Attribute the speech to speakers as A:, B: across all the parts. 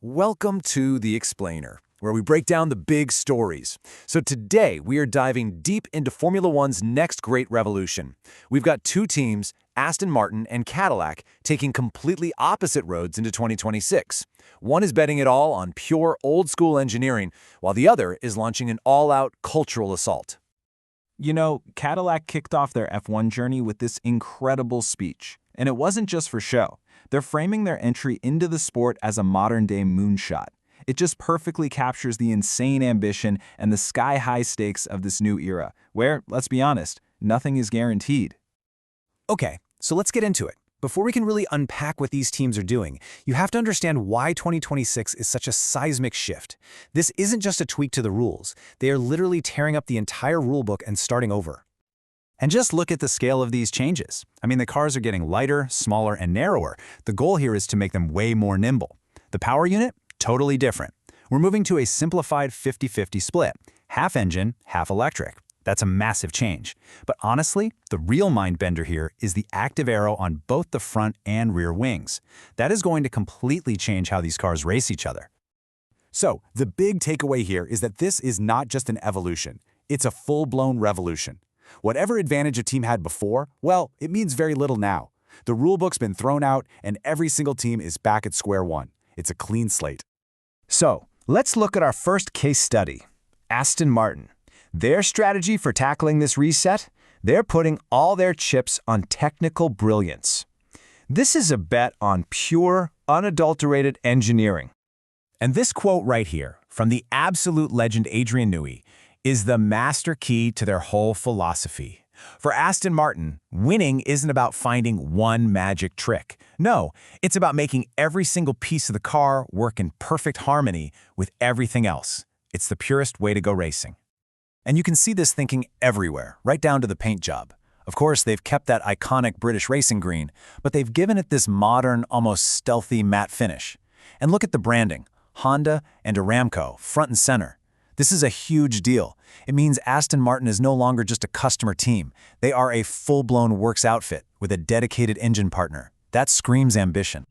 A: Welcome to The Explainer, where we break down the big stories. So today, we are diving deep into Formula One's next great revolution. We've got two teams, Aston Martin and Cadillac, taking completely opposite roads into 2026. One is betting it all on pure old-school engineering, while the other is launching an all-out cultural assault.
B: You know, Cadillac kicked off their F1 journey with this incredible speech. And it wasn't just for show. They're framing their entry into the sport as a modern-day moonshot. It just perfectly captures the insane ambition and the sky-high stakes of this new era, where, let's be honest, nothing is guaranteed.
C: Okay, so let's get into it. Before we can really unpack what these teams are doing, you have to understand why 2026 is such a seismic shift. This isn't just a tweak to the rules. They are literally tearing up the entire rulebook and starting over. And just look at the scale of these changes. I mean, the cars are getting lighter, smaller, and narrower. The goal here is to make them way more nimble. The power unit? Totally different. We're moving to a simplified 50-50 split. Half engine, half electric. That's a massive change. But honestly, the real mind-bender here is the active aero on both the front and rear wings. That is going to completely change how these cars race each other.
D: So, the big takeaway here is that this is not just an evolution. It's a full-blown revolution. Whatever advantage a team had before, well, it means very little now. The rulebook's been thrown out, and every single team is back at square one. It's a clean slate.
C: So, let's look at our first case study. Aston Martin. Their strategy for tackling this reset? They're putting all their chips on technical brilliance. This is a bet on pure, unadulterated engineering. And this quote right here, from the absolute legend Adrian Newey, is the master key to their whole philosophy. For Aston Martin, winning isn't about finding one magic trick. No, it's about making every single piece of the car work in perfect harmony with everything else. It's the purest way to go racing. And you can see this thinking everywhere, right down to the paint job. Of course, they've kept that iconic British racing green, but they've given it this modern, almost stealthy matte finish. And look at the branding, Honda and Aramco, front and center. This is a huge deal. It means Aston Martin is no longer just a customer team. They are a full-blown works outfit with a dedicated engine partner. That screams ambition.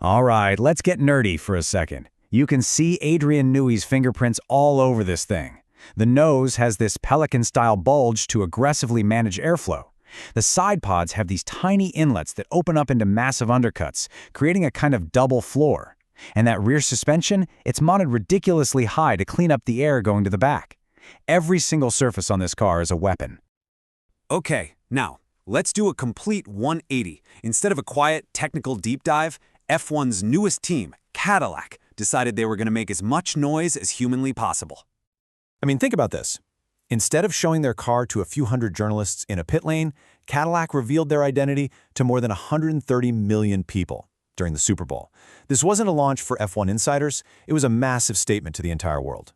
C: All right, let's get nerdy for a second. You can see Adrian Newey's fingerprints all over this thing. The nose has this pelican-style bulge to aggressively manage airflow. The side pods have these tiny inlets that open up into massive undercuts, creating a kind of double floor. And that rear suspension, it's mounted ridiculously high to clean up the air going to the back. Every single surface on this car is a weapon.
D: Okay, now, let's do a complete 180. Instead of a quiet, technical deep dive, F1's newest team, Cadillac, decided they were going to make as much noise as humanly possible.
A: I mean, think about this. Instead of showing their car to a few hundred journalists in a pit lane, Cadillac revealed their identity to more than 130 million people during the Super Bowl. This wasn't a launch for F1 insiders, it was a massive statement to the entire world.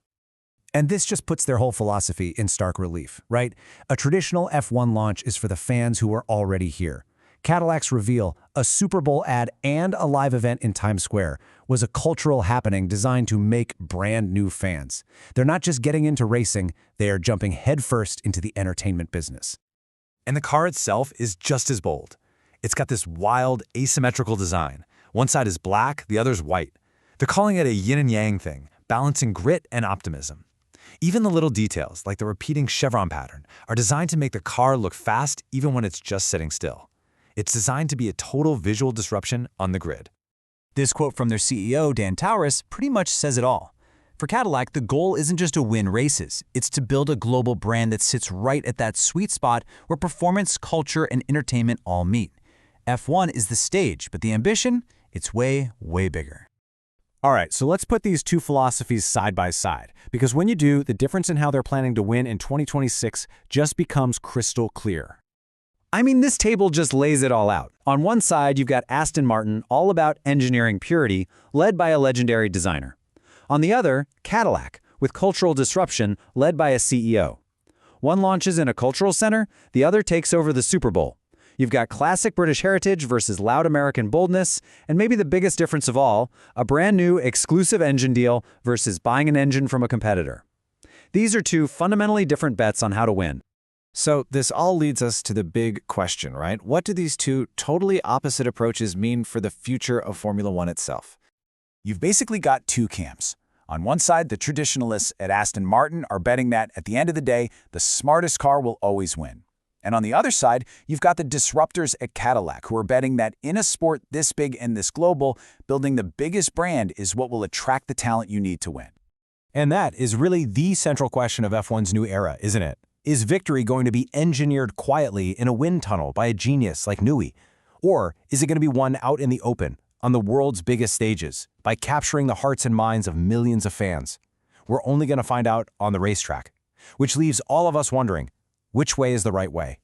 C: And this just puts their whole philosophy in stark relief, right? A traditional F1 launch is for the fans who are already here. Cadillac's reveal, a Super Bowl ad and a live event in Times Square, was a cultural happening designed to make brand new fans. They're not just getting into racing, they are jumping headfirst into the entertainment business.
A: And the car itself is just as bold. It's got this wild, asymmetrical design. One side is black, the other's white. They're calling it a yin and yang thing, balancing grit and optimism. Even the little details, like the repeating chevron pattern, are designed to make the car look fast even when it's just sitting still. It's designed to be a total visual disruption on the grid.
C: This quote from their CEO, Dan Tauris, pretty much says it all. For Cadillac, the goal isn't just to win races, it's to build a global brand that sits right at that sweet spot where performance, culture, and entertainment all meet. F1 is the stage, but the ambition? It's way, way bigger.
A: All right, so let's put these two philosophies side by side, because when you do, the difference in how they're planning to win in 2026 just becomes crystal clear. I mean, this table just lays it all out. On one side, you've got Aston Martin, all about engineering purity, led by a legendary designer. On the other, Cadillac, with cultural disruption, led by a CEO. One launches in a cultural center, the other takes over the Super Bowl. You've got classic British heritage versus loud American boldness, and maybe the biggest difference of all, a brand new exclusive engine deal versus buying an engine from a competitor. These are two fundamentally different bets on how to win.
C: So this all leads us to the big question, right? What do these two totally opposite approaches mean for the future of Formula One itself?
D: You've basically got two camps. On one side, the traditionalists at Aston Martin are betting that, at the end of the day, the smartest car will always win. And on the other side, you've got the disruptors at Cadillac who are betting that in a sport this big and this global, building the biggest brand is what will attract the talent you need to win.
A: And that is really the central question of F1's new era, isn't it? Is victory going to be engineered quietly in a wind tunnel by a genius like Newey? Or is it going to be won out in the open, on the world's biggest stages, by capturing the hearts and minds of millions of fans? We're only going to find out on the racetrack, which leaves all of us wondering, which way is the right way?